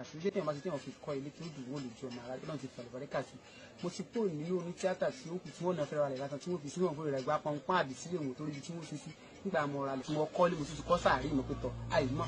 àṣìṣe tí wọ́n bá ti tẹ̀wọ̀n fi kọ́ ilé tí ó dùn wọ́n lè ju ọmọ ara náà ti fẹ̀lẹ̀ bọ̀dẹ́ kàṣí mo ti kúrò nínú oní tíátà tí ó kù tí wọ́n náà fẹ́ra rẹ̀ látàn tí wọ́n fi sínú ọ̀gbọ́n rẹ̀ gba pọ́npọ́n àbí sílé òun tó níbi tí wọ́n ṣe sí nígbà mo ra lè fún ọkọ́ lé mo tún ti kọ́ sáàrí ìmọ̀ pẹ̀tọ̀ àìmọ́.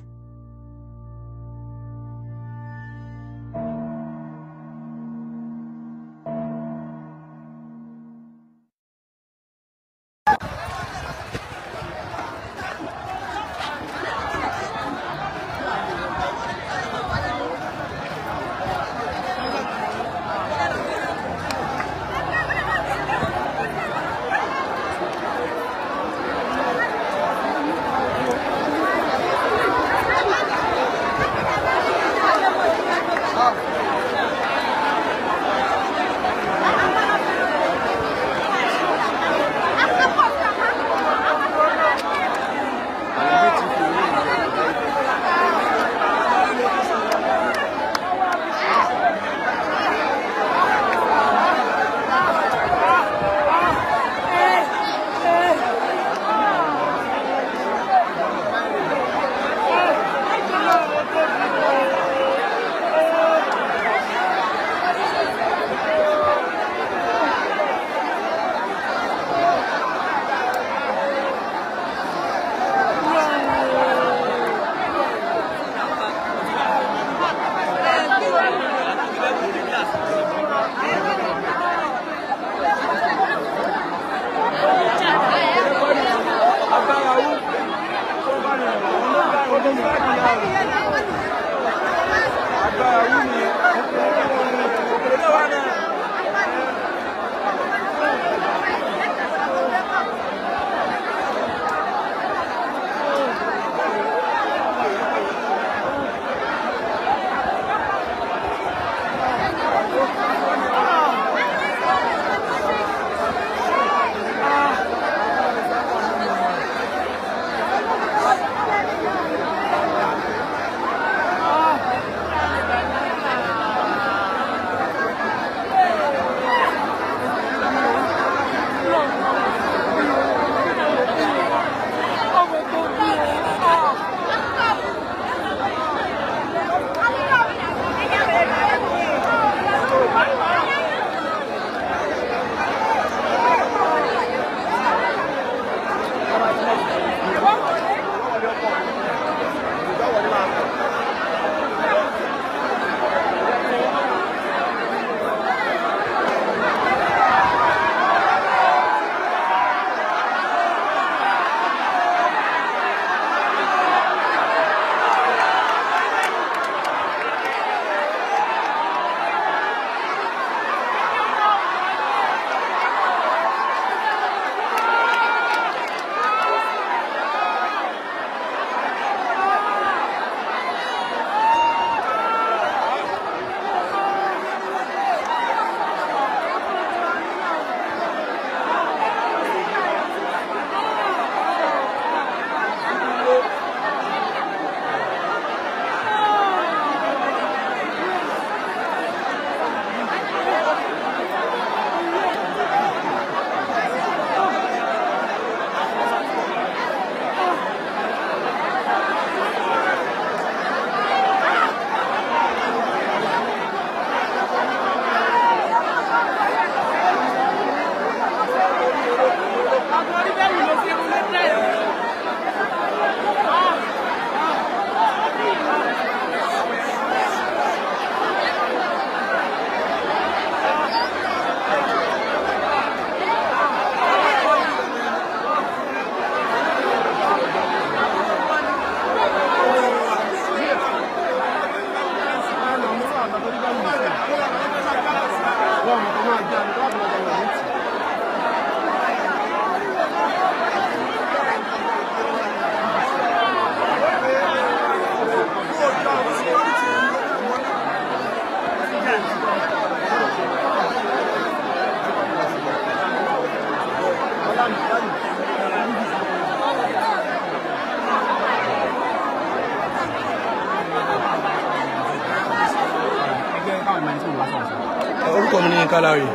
orúkọ mi ní Kálárì.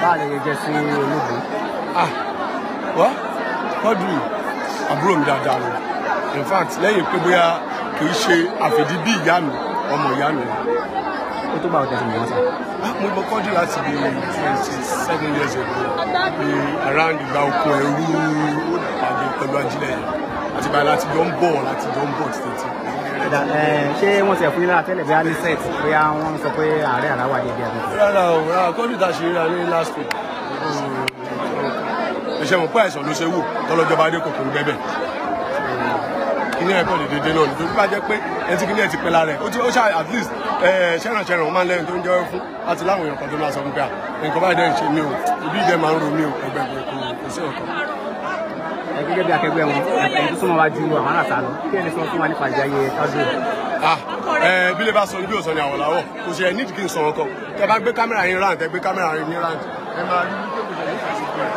Báwo ni gẹ́gẹ́ sí olóògbé? Wá Quadri àbúrò mi dáadáa ni. In fact lẹ́yìn pé bóyá kì í ṣe àfìdí bí ìyá mi ọmọ ìyá mi. Ó tó bá ọ̀tẹ̀ sí mi wọ́n sá. Mo gbọ́ Quadri láti bí 27 years ago ní around ìgbà oko ẹrú pàdé pẹ̀lú ajílẹ̀ yẹn àti báyìí láti jọ ń bọ̀ títí. Ṣé wọ́n ti ẹ̀fún nílá tẹ́lẹ̀ bí a ní set bóyá wọ́n sọ pé ààrẹ àláwà dé bí a tó? Rárá Quadri ta ṣe ríra ní last week. Ẹ̀ṣẹ̀ mọ̀ pé àìsàn ló ṣe wò tọ́lọ́jọba adé kòkòrò bẹ́bẹ̀. Kíní ẹ̀kọ́ lè dédé náà nítorí bá jẹ́ pé ẹni tí kíní ẹ̀ ti pẹ́ lára ẹ̀ ó ṣá at least ṣẹ́ràn ó máa ń lẹ́yìn tó ń jẹ́ fún láti láwọn èèyàn kan tó máa sọ fún pé nǹkan báyìí dẹ́ ń ṣe mí o ibi ìdẹ́ máa ń ro mí o ẹgbẹ́ kò sí ọ̀kan. Gẹ́gẹ́ bí akẹgbẹ́ wọn ẹni tó súnmọ́ wá ju àwọn aráàta lọ kí ẹni sọ fún wa nípa ìjà ayé Quadri. Bí lè bá sọ ní bí òsàn ni àwọ̀ láwọ̀ kò ṣe nídìí kí n sọ ọkọ tẹ bá gbé kámẹ́rà yín ráǹtẹ gbé kámẹ́rà yín ní ráǹtẹ ẹ máa rí wípé kò ṣe ní ìfàsíkò ẹ̀.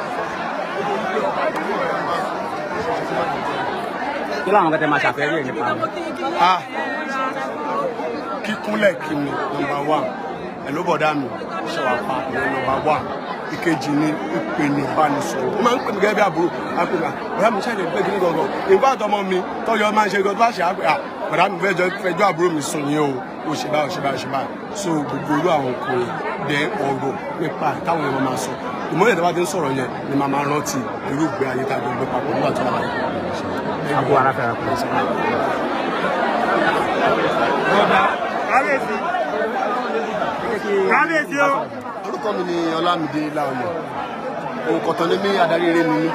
Kí láwọn kẹtẹ máa ṣàfẹ́rí ẹ̀ nípa wọn? Kíkúnlẹ̀ kí ni number 1 ẹ̀ló bọ̀dá mi ṣọwọ́ pa ní number 1 ìkejì ni ìpè ní ìbánisọ̀rọ̀ ó máa ń pè mí gẹ́gẹ́ bí àbúrò àpèmà bọ̀dá mi ṣàlẹ̀ pé kí ní gangan ìgbà àtọmọ mi tọ́jọ́ máa ń ṣe gan tó bá ṣe àpè bọ̀dá mi fẹjọ́ àbúrò mi sùn ní o ṣe báyìí so gbogbo olú àwọn kò dẹ ọ̀rọ̀ nípa táwọn èèyàn máa sọ ìmọ̀lẹ̀ tó bá ti ń sọ̀rọ̀ yẹn ni màá máa rántí irú ìgbé ayé tá a jọ gbé papọ̀ nígbà tó wà láyé. Àbúrò aráfẹ́ra kò sí. Kábíyèsí o. Orúkọ mi ni Ọlámídé Láòyè. Òun kọ̀tàn ní mí adarí eré mi ní.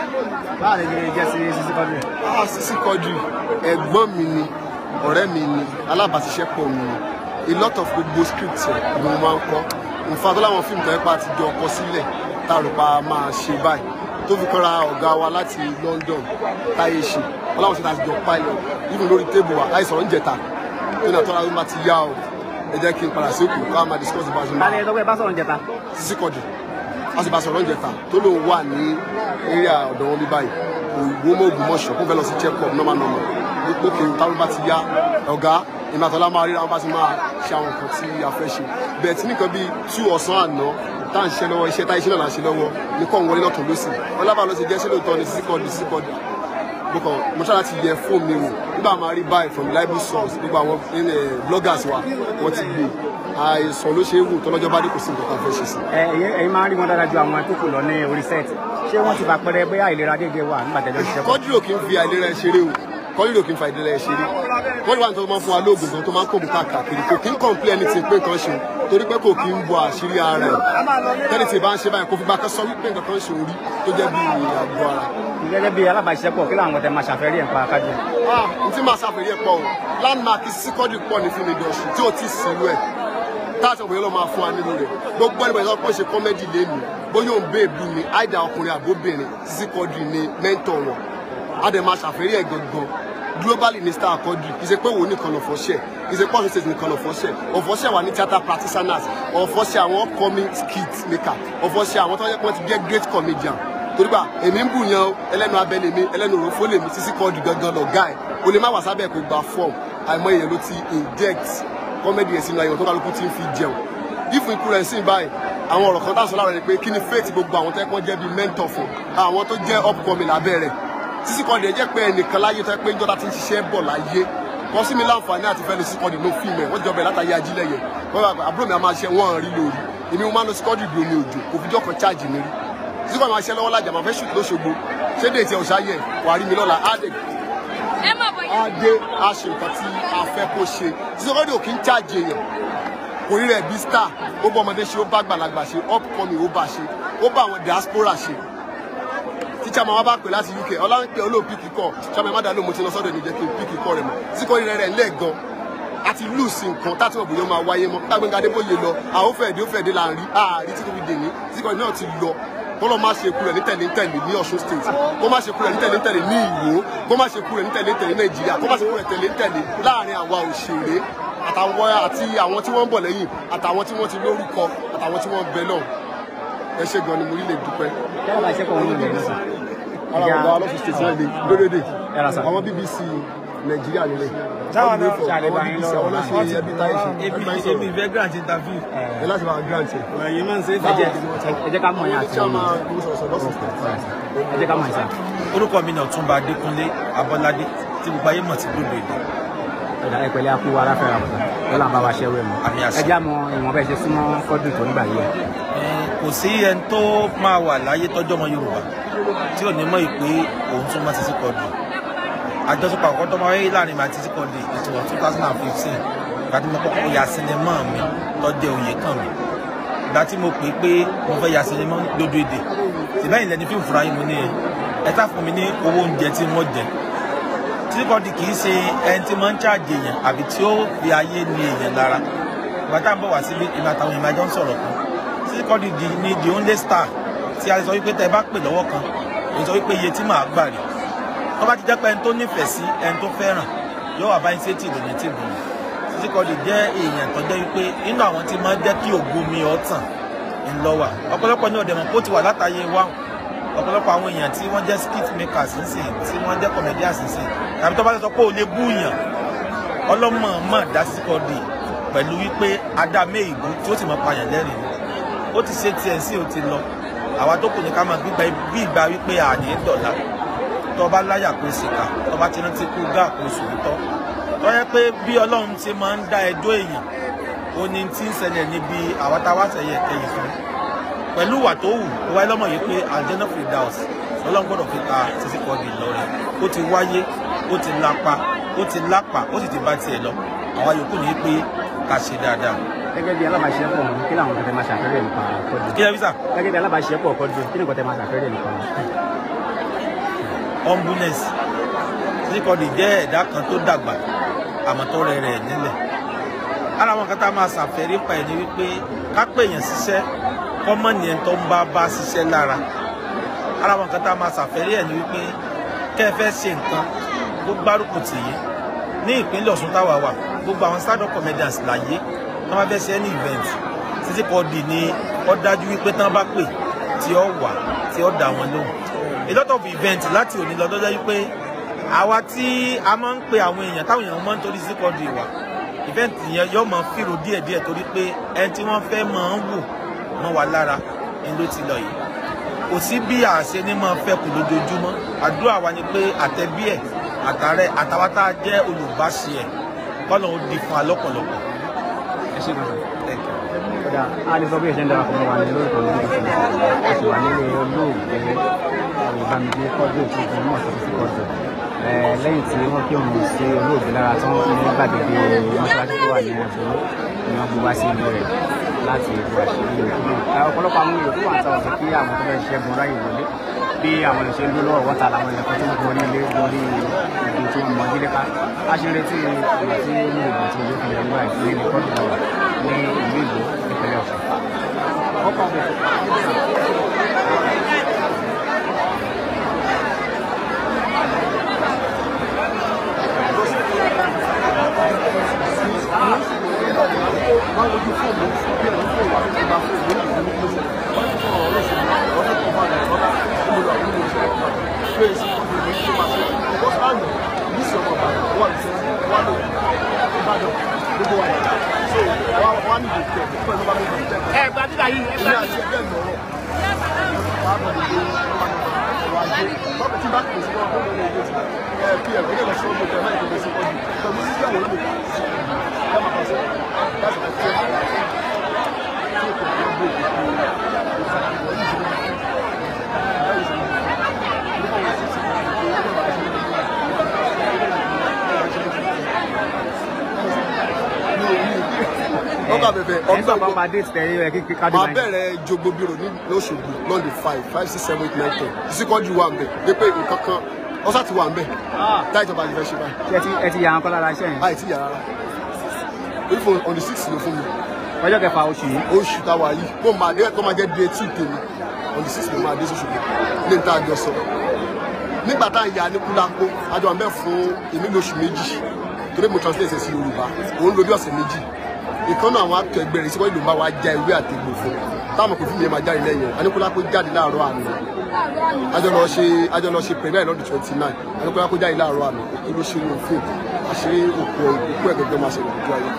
Báwo lè jẹ́ sí Sisi Quadri? Sisi Quadri ẹ̀gbọ́n mi ni, ọ̀rẹ́ mi ni, alábàáṣiṣẹ́pọ̀ mi ni. A lot of gbogbo script ẹ̀ ni mo máa ń kọ́. Nfa tó láwọn fíìmù tó yẹ pa ti jọ kọ sílẹ̀ tá a rò pa máa ṣe báyìí. Tó fi kọ́ra ọ̀gá wa láti London táyé ṣe. Ọláwọn ṣe ta ti jọ pilot. Even lórí tébù wa, àìsàn ń jẹta. Tó ní àtọ́ra ló máa ti yá o. Ẹ jẹ́ kí n padà sí òkú ká máa discuss bá a ṣe máa. Kálẹ̀ ẹ̀dọ́gbẹ́ bá sọ̀rọ̀ ń jẹta. Sisi Quadri a sì bá sọ̀rọ̀ ń jẹta tó lóun wà ní area ọ̀dọ̀ wọn bí báyìí òwò mọ́ògùn mọ́ṣọ́ kó fẹ́ lọ sí check up normal dípò kí n táwọn bá ti yá ọ̀gá ìmọ̀tọ́lá máa ríra wọn bá ti máa ṣe àwọn nǹkan tí a fẹ́ ṣe bẹ́ẹ̀ tí nìkan bíi 2 ọ̀sán àná tá à ń ṣe lọ́wọ́ iṣẹ́ táyé iṣẹ́ náà là ń ṣe lọ́wọ́ ní kọ́ ń wọlé lọ́tún lọ́sì ọlábà ló ti jẹ́ ṣé lóòótọ́ ni Sisi Quadri mo ṣáà láti yẹ fóònù mi wò nígbà máa rí báyìí from reliable source gbogbo àwọn bloggers wa wọ́n ti gbé àìsàn ló ṣe é wò tọ́lọ́jọ́ bá dé kò sí nǹkan tá a fẹ́ ṣe sí. Ẹ̀yin máa ń rí wọn dáadáa ju àwọn tó kù lọ ní orí set ṣé wọ́n ti bá pẹ́rẹ́ bóyá àìlera déédéé wà nígbà tẹ́jọ́ ṣiṣẹ́ pọ̀. Quadri ò kí ń fi àìlera ẹ̀ ṣeré o Quadri ò kí ń fa àìlera ẹ̀ ṣeré Quadri wà ní tó máa ń fún wa lóògùn gan tó máa ń kó bùkà káàkiri kò kí ń complain anything pé nǹkan ṣe torí pé kò kí ń bọ àṣírí ara ẹ̀ tẹ́lẹ̀ tí ì bá ń ṣe báyìí kò fi bá kán sọ wípé nǹkan kan ṣe orí tó jẹ́ bí àgọ́ ara. Gẹ́gẹ́ bí alábàáṣiṣẹ́pọ̀ kí làwọn tẹ máa ṣàfẹ́rí ẹ̀ pa Quadri. N tí máa ṣàfẹ́rí ẹ̀ pọ̀ o landmark Sisi Quadri pọ̀ ní fún industry tí ò tí ì sí ìlú ẹ̀ táàtì ọ̀bọ̀n yẹn ló máa fún wa nínú rẹ̀ gbogbo ẹni bẹ̀rẹ̀ sọ́kọ́ ṣe kọ́mẹ́dì lẹ́nu bóyá òun bẹ́ẹ̀bù ni àìdá ọkùnrin àbóbìnrin Sisi Quadri ni mẹ́ńtọ̀ wọn a dẹ̀ máa ṣàfẹ́rí ẹ̀ gangan globally ní star Quadri kì í ṣe pé òun nìkan lọ fọ́ṣẹ́ kì í ṣe pé ọ̀ṣun state nìkan lọ fọ́ṣẹ́ ọ̀fọ́ṣẹ́ wà ní theatre practitioners ọ̀fọ́ṣẹ́ àwọn upcoming skit maker ọ̀fọ́ṣẹ́ àwọn tó yẹ kí wọ́n ti get great comedian torí bá èmi ń bù yan o ẹlẹ́nu abẹ lèmi ẹlẹ́nu òrófó lèmi Sisi Quadri gangan lọ̀gá ẹ̀ o lè má wà sábẹ́ kó gba form àìmọ̀ èèyàn ló ti inject comedy ẹ̀ sínú ayọ̀ tó kálukú ti ń fi jẹun ìfún ikú rẹ̀ sí báyìí àwọn ọ̀rọ̀ kan tá a sọ lára rẹ̀ pé kí ni faith gbogbo àwọn tẹ́kọ́ jẹ́ bíi mentor fún àwọn tó jẹ́ upcoming lábẹ́ rẹ̀ Sisi Quadri jẹ́ pé ẹnìkan láyé tó yẹ pé ìjọba ti ń ṣiṣẹ́ bọ̀ láyé kọ́ sí mi láǹfààní àti fẹ́ lo Sisi Quadri ló fíìmù ẹ̀ wọ́n jọ bẹ̀rẹ̀ látàyé ajílẹ̀ yẹn àbúrò mi a máa ṣe wọ́n rí lórí èmi mo máa ń lo Sisi Quadri bí omi òjò kò fi jọ́ kan cháàjì mi rí Sisi Quadri máa ṣe lọ́wọ́ lájà máa fẹ́ ṣùt lóṣogbo ṣé dé ìtì ọ̀ṣá yẹ wà á rí mi lọ́la á dé a ṣe nǹkan tí a fẹ́ kó ṣe Sisi Quadri ò kí ń cháàjì èèyàn kò rí rẹ̀ bí star ó bá ọmọdé ṣe ó bá gbàlagbà ṣe upcoming ó bá ṣe ó bá àwọn diaspora ṣe tíṣà máa wá bá pè láti UK ọlọ́pẹ́ olóòpì kíkọ́ ṣàmì má dàlú mo ti lọ sọ́dọ̀ ní jẹ́ kí n pí kíkọ́ rẹ̀ mọ́ Sisi Quadri rẹ̀ lẹ́ẹ̀gan àti lùsì nǹkan táti ọ̀bùn yóò máa wáyé mọ́ Gbẹ́ngà Adébóyè lọ àwọn fẹ̀dé là ń rí ààrí tí kò fi dè ní Sisi Quadri náà ti lọ kọ́lọ́ má ṣe kúrẹ̀ ní tẹ̀lé ní Ọ̀ṣun state kó má ṣe kúrẹ̀ ní tẹ̀lé ní Ìwó kó má ṣe kúrẹ̀ ní tẹ̀lé Nàìjíríà kó má ṣe kúrẹ̀ tẹ̀lé láàrin àwa òṣèré àti àwọn tí wọ́n ń bọ̀ lẹ́yìn àtàwọn tí wọ́n ti lórúkọ àtàwọn tí wọ́n ń bẹ náà ẹ ṣé gan ni mo rí lè dúpẹ́. ara ọ̀gá ọlọ́sùn state náà lè lórédè àwọn BBC Nàìjíríà nílẹ̀ táwọn náà ṣàlẹ̀ àwọn BBC àwọn náà ṣe ẹbí táyé ṣe èmi ìfẹ́ grant interview ẹ láti máa grant ẹ. ẹ̀yin máa ń ṣe é ẹ jẹ́ ká mọ̀ yín àti ẹ jẹ́ ká mọ̀ yín sá. orúkọ mi ni Ọ̀túnba Adékúnlé Abọ́ládé tí gbogbo ayé mọ̀ sí gbogbo èdè. Ẹ̀pẹ̀lẹ́ akú aráfẹ́ra bọ̀dá. lọ́la bá wa ṣẹ́wé mu ẹ já mọ ìwọ̀n bẹ́ẹ̀ ṣe súnmọ́ Quadri tó nígbà yìí. Kò sí ẹni tó máa wà láyé tọ́jọ́ ọmọ Yorùbá tí ò ní mọ̀ ìpè òun súnmọ́ Sisi Quadri. Àjọṣepọ̀ àkọ́kọ́ tó máa wáyé láàrin àti Sisi Quadri ètò 2015 ìgbà tí mo kọ́kọ́ ya sinimá mi tọ́jẹ́ òye kàn mí. Ìgbà tí mo pè pé mo fẹ́ ya sinimá dodo èdè síbẹ̀yìn lẹni fíìmù fúnra yín mo ní ẹ tá fún mi ní owó oúnjẹ tí wọ́n jẹ. Sisi Quadri kì í ṣe ẹni tí máa ń ṣáàjì èèyàn àbí tí ó fi ayé ní èèyàn lára. Ìgbà tá à ń bọ̀ wá síbi ìgbà táwọn èèyàn máa jọ ń sọ̀rọ̀ kan Sisi Quadri ni the only star tí a sọ wípé tẹ bá pè lọ́wọ́ kan èyí sọ wípé iye tí màá gbà rí tó bá ti jẹ́ pé ẹni tó nífẹ̀ẹ́ sí ẹni tó fẹ́ràn yóò wà báyìí sétí ìlú ní tìbù. Sisi Quadri jẹ́ èèyàn tó jẹ́ wípé inú àwọn tí máa ń jẹ́ kí ògo mi ọ̀tàn ńlọ́wà ọ̀pọ̀lọpọ̀ ní ọ̀dẹ̀mọ̀ kó ti wà látàyè wá ọ̀pọ̀lọpọ̀ àwọn èèyàn tí wọ́n jẹ́ skit makers nísìn tí wọ́n jẹ́ comedians nísìn tàbí tó bá sọ pé ò lè búyàn ọlọ́mọ mọ̀ dá Sisi Quadri pẹ̀lú wípé adá méègún tí ó sì mọ̀ pààyàn lẹ́rìn ó ti ṣe tiẹ̀ sí ó ti lọ àwa tó kù ní ká máa gbígba bí ìgbà wípé àní dọ̀là tó bá láyà kó sìkà tó bá ti rántí kú gá kó sòótọ́ tó yẹ pé bí Ọlọ́run ti máa ń dá ẹjọ́ èèyàn ó ní tí ń ṣẹlẹ̀ níbi àwa tá a wá sẹ̀yẹ kẹyìn fún pẹ̀lú ìwà tó wù ó wáyé lọ́mọ yìí pé àjẹ́nà Firdaus Ọlọ́run gbọ́dọ̀ fi ta Sisi Quadri lọ́rẹ ó ti wáyé ó ti lápá ó sì ti bá tiẹ̀ lọ àwa yòókù ní pé ká ṣe dáadáa. Gẹ́gẹ́ bí alábàáṣepọ̀ kí làwọn kẹtẹ máa ṣàfẹ́rẹ́ nípa Quadri. Kí lẹ fi sà. Gẹ́gẹ́ bí alábàáṣepọ̀ Quadri kí ni kẹtẹ máa ṣàfẹ́rẹ́ nípa. Humbleness. Sisi Quadri jẹ́ ẹ̀dá kan tó dàgbà àmọ́ tó rẹ̀ rẹ̀ nílẹ̀. Ara àwọn kan tá a máa ṣàfẹ́rí pa ẹ̀ ní wípé ká pè yàn ṣiṣẹ́ kọ́mọ ni ẹni tó ń bá ṣiṣẹ́ lára. Ara àwọn kan tá a máa ṣàfẹ́rí ẹ̀ ní wípé kẹ́ ẹ fẹ́ ṣe nǹkan tó gbárùkù tì yín ní ìpínlẹ̀ Ọ̀ṣun táwa wà gbogbo àwọn stand-up comedians láyé wọ́n máa fẹ́ ṣe any event Sisi Quadri ni ó dájú wípé tán bá pè tí ó wà tí ó dá wọn lóhùn. A lot of events láti òní lọ lọ́jọ́ wípé àwa tí a máa ń pe àwọn èèyàn táwọn èèyàn máa ń torí Sisi Quadri wà event yẹn yóò máa fìrò díẹ̀díẹ̀ torí pé ẹni tí wọ́n fẹ́ máa ń wò mọ́ wa lára ni ló ti lọ yìí. Kò sí bí àṣẹ ní máa fẹ́ kù lójoojúmọ́ àdúrà wa ni pé àtẹ̀bí ẹ̀ àtàrẹ àtàwọn tá a jẹ́ olùbáṣe ẹ̀ kọ́nà ó di fún alọ́pọ̀lọpọ̀. Ẹ ṣe gbọ́dọ̀. Kódà a lè sọ bí ẹ̀ṣẹ̀ ń darapọ̀ mọ́ wa ní lórúkọ ní ìlú a sì wà nílé olóògbé ìbámidé Quadri tó fi mọ̀ sí Sisi Quadri. Lẹ́yìn tí wọ́n kí òun ṣe olóògbé lára tán ní gbàgede mọ́ṣáláṣí tó wà ní àgbò ni wọ́n gbé wá sí ilé rẹ̀ láti ìlú àṣírí òkú. Ọ̀pọ̀lọpọ̀ àwọn yòókù wà táwọn sọ kí àwọn tó fẹ́ ṣẹ́gun ráyè wọlé bí àwọn ìṣe ń lọ́wọ́ wọ́ta làwọn ẹ̀kọ́ tó ń gorí ilé gorí ìdí tí wọ́n mọ̀ nílé ká. A ṣe retí ìgbà tí ó ní ìgbà tí ó fi lè wá ìpínlẹ̀ ní Quadri wà ní ìlú Ìgbò ìpínlẹ̀ Ọ̀ṣun. máa bẹ̀rẹ̀ jogbobiro ní lóṣogbo lọ́ndì 5, 6, 7, 8, 9, 10 Sisi Quadri wà ń bẹ̀ dé pé nǹkan kan ọ̀sà ti wà ń bẹ̀ táìjọba ti fẹ́ ṣe báyìí. Ẹ ti yà án kọ́ lára iṣẹ́ yẹn. Àì ti yà rárá if on the 6th ló fún mi. Ọjọ́ kẹfà oṣù yìí. Oṣù táwa yìí kó máa dé kó máa jẹ́ day 2 tèmi on the 6th ló máa dé sóṣogbo ní níta àjọ sọ. Nígbà tá à ń yà ní kúlákó àjọ àmẹ́ fún èmi lóṣù méjì torí mo translate sí Yorùbá òun lo bí ọ̀sẹ̀ méjì. Ìkànnì àwọn akọ ẹgbẹ́ rẹ̀ síwájú ló ń bá wa já ewé àtẹ̀gbò fún táwọn kò fún mi máa jáde lẹ́yìn Aníkúlápó jáde láàárọ̀ àná àjọ lọ ṣe pẹ̀lú ẹ̀ lọ́dún 29 Aníkúlápó jáde láàárọ̀ àná kí ló ṣe wọn fún àṣírí òkú ẹ̀gbẹ̀gbẹ̀ máa ṣe lọ́dún ayé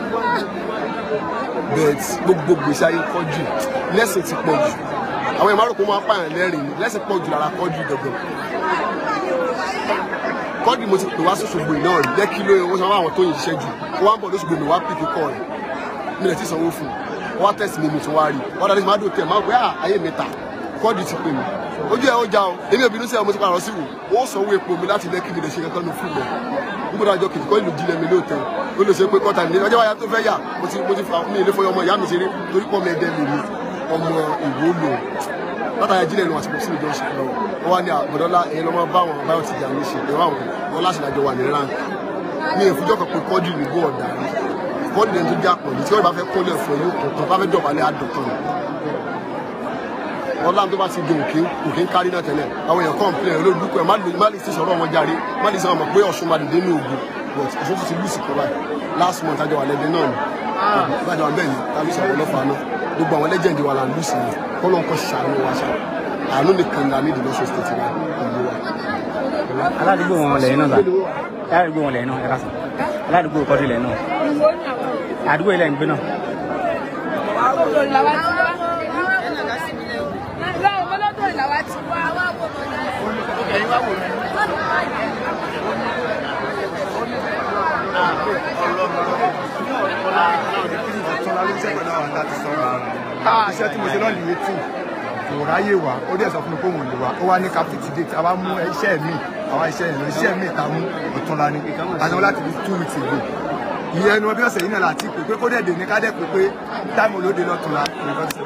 bẹ́ẹ̀ gbogbo gbèsè ayé Quadri lẹ́sìn ti pọ̀ jù àwọn ìmọ̀ àròkọ máa pààyàn lẹ́rìn lẹ́sìn pọ̀ jù lára Quadri gangan Quadri mo ti pè wá sóṣogbo náà rí jẹ́ kí ló yẹ wọ́n sọ àwọn tó yìn ṣiṣẹ́ jù wọ́n á bọ̀ lóṣù gbèmí wá pìkì kọ́ rẹ̀ mi lè ti sanwó fún un wọ́n á tẹ̀sí mi tí wọ́n á rí wọ́n dáadé máa dùn tẹ̀ máa gbé ayé mi ta kọ́ọ̀dì ti pè mí ojú ẹ̀ ó já o èmi ò bínú sí ẹ̀ mo ti pààrọ̀ sí wò ó sanwó epo mi láti lẹ́kì mi lè ṣe kankan ní fún mi nígbà àjọ kejì kọ́ ìlú jílẹ̀ mi lóòótọ́ ó lè ṣe pé kọ́ta mi ọjọ́ wáyà tó fẹ́ yà mo ti fa mi ilé fọyọ́ ọmọ ìyá mi ṣeré torí pọ́ mi ẹ̀dẹ́ mi ni ọmọ ìwó lò látàrí jílẹ̀ lọ àti pọ̀sí ìjọ ṣe lọ ó wá ní àbọ̀dọ́lá ẹ̀yìn lọ́mọ bá wọn báyọ̀ ti jà ní ṣe ẹ̀rọ àwọn wọn láti dájọ́ wà ní rank ní ìfújọ́ kan pé kọ́dì ìlú ọ̀dà rí kọ́dì lẹ́nu tó já pọ̀ ní tí wọ́n bá fẹ́ kọ́lẹ̀ fún yóò kọ̀ọ̀kan bá fẹ́ dọ̀bálẹ̀ àdọ̀kan ọlá tó bá ti di òkè ń kárí náà tẹ́lẹ̀ àwọn èèyàn kọ́ńpìlẹ̀ olóòdúkọ̀ ẹ̀ má lè ṣe sọ̀rọ̀ wọn járe má lè sọ ọmọ pé Ọ̀ṣun máa dìde ní Ògùn but Ọ̀ṣun ti lùsì kọ́ báyìí last month àjọ wà lẹ́gbẹ̀ẹ́ náà ni ìgbàjọ àbẹ́ ni tàbí sọ̀rọ̀ ọlọ́fà náà gbogbo àwọn lẹ́jẹ̀ndì wà là ń lùsì ni kọ́lọ́ nǹkan ṣàánú wa ṣá àánú nìkan ní alẹ́ ìdìbò ṣe state wa ìlú wa. aládùúgbò wọn lẹ́yìn náà aládùúgbò wọn lẹ́yìn náà ẹ̀ka sọ aládùúgbò kọ́dí lẹ́yìn náà àdúgbò ilẹ̀ ń gbé náà. iṣẹ́ tí mo ṣe lọ́ọ̀lì etí kò ráyè wá ó dẹ̀ sọ fún mi pé òun ò lè wá ó wá ní capacity date àwa mú iṣẹ́ mi àwa iṣẹ́ mi ta mú ọ̀túnla ni àná láti fi 2 weeks ago ìyẹn ẹnu ọbẹ̀ ọ̀sẹ̀ yìí náà láti pè pé kó dẹ̀ dé ní ká dẹ̀ pé pé táìmù olóde lọ́túnla.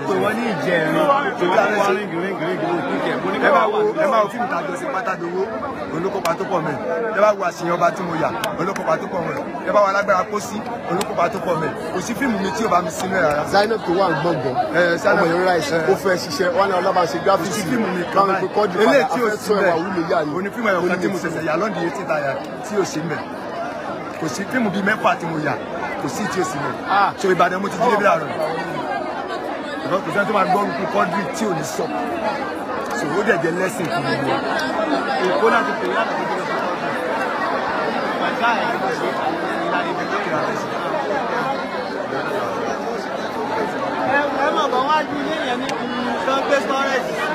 tó wọ́n ní ìjẹrin tó wọ́n rí ẹ máa wo fíìmù tàbí ọ̀sẹ̀ pátádowó olókópa tó pọ̀ mẹ́ ẹ bá wo àṣeyàn ọba tí mo yà olókópa tó pọ̀ mẹ́ ẹ bá wo alágbára pósí olókópa tó pọ̀ mẹ́ kò sí fíìmù mi tí ò bá mi sínú ẹ̀ rárá. Zainab tó wà ń gbọ̀ngàn ọmọ yẹn ráìsì ó fẹ́ ṣiṣẹ́ wọn ní ọlọ́ba ṣe gáfíìsì fíìmù mi kan báyìí eléyìí tí ò sí bẹ́ẹ̀ òní fíìmù ẹ̀yọ̀ kan tí mo ṣẹ̀ṣẹ̀ yà lọ́ndì etí tayà tí ò sí mẹ́ kò sí fíìmù bíi mẹ́fà tí mo yà kò sí tí ó sì mẹ́ so Ìbàdàn mo ti jí débi àárọ̀ kò sẹ́ni tó máa gbọ́ orúkú Quadri tí ò ní sọ so ó dẹ̀ jẹ́ lẹ́sìn fún mi wọ́n. èkó láti pè yàtọ̀ tó dé ẹ mọ̀ bọ́ wájú ilé yẹn ní ìtàn gbé storage.